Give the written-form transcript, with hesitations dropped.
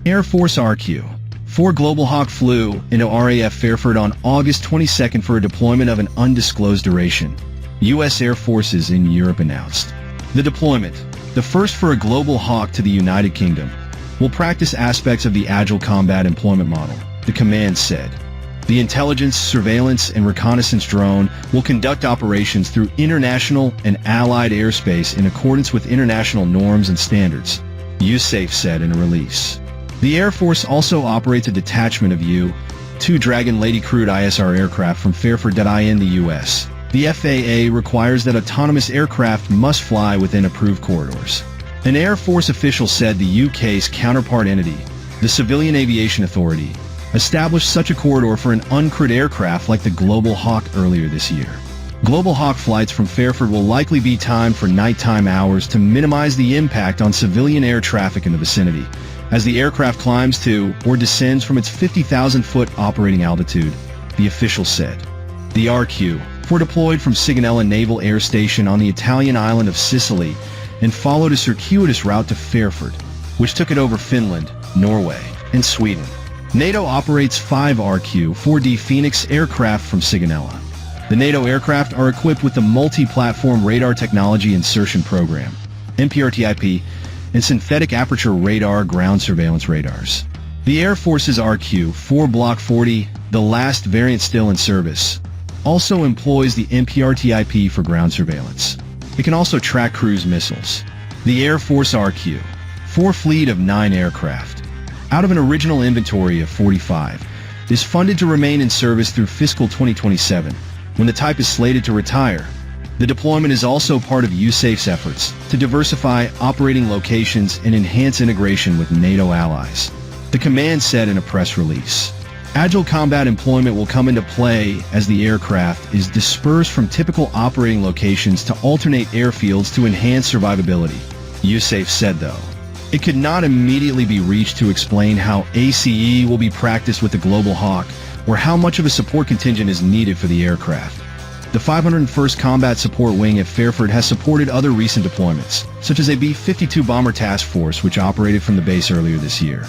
Air Force RQ-4 Global Hawk flew into RAF Fairford on August 22nd for a deployment of an undisclosed duration, U.S. Air Forces in Europe announced. The deployment, the first for a Global Hawk to the United Kingdom, will practice aspects of the Agile Combat Employment model, the command said. The intelligence, surveillance, and reconnaissance drone will conduct operations through international and allied airspace in accordance with international norms and standards, USAFE said in a release. The Air Force also operates a detachment of U-2 Dragon Lady crewed ISR aircraft from Fairford in the U.S. The FAA requires that autonomous aircraft must fly within approved corridors. An Air Force official said the UK's counterpart entity, the Civilian Aviation Authority, established such a corridor for an uncrewed aircraft like the Global Hawk earlier this year. Global Hawk flights from Fairford will likely be timed for nighttime hours to minimize the impact on civilian air traffic in the vicinity, as the aircraft climbs to or descends from its 50,000-foot operating altitude, the official said. The RQ-4 deployed from Sigonella Naval Air Station on the Italian island of Sicily and followed a circuitous route to Fairford, which took it over Finland, Norway, and Sweden. NATO operates 5 RQ-4D Phoenix aircraft from Sigonella. The NATO aircraft are equipped with the Multi-Platform Radar Technology Insertion Program, MPRTIP, and synthetic aperture radar ground surveillance radars. The Air Force's RQ-4 Block 40, the last variant still in service, also employs the MPRTIP for ground surveillance. It can also track cruise missiles. The Air Force RQ-4 fleet of 9 aircraft, out of an original inventory of 45, is funded to remain in service through fiscal 2027, when the type is slated to retire. The deployment is also part of USAFE's efforts to diversify operating locations and enhance integration with NATO allies, the command said in a press release. Agile Combat Employment will come into play as the aircraft is dispersed from typical operating locations to alternate airfields to enhance survivability, USAFE said though. It could not immediately be reached to explain how ACE will be practiced with the Global Hawk or how much of a support contingent is needed for the aircraft. The 501st Combat Support Wing at Fairford has supported other recent deployments, such as a B-52 Bomber Task Force which operated from the base earlier this year.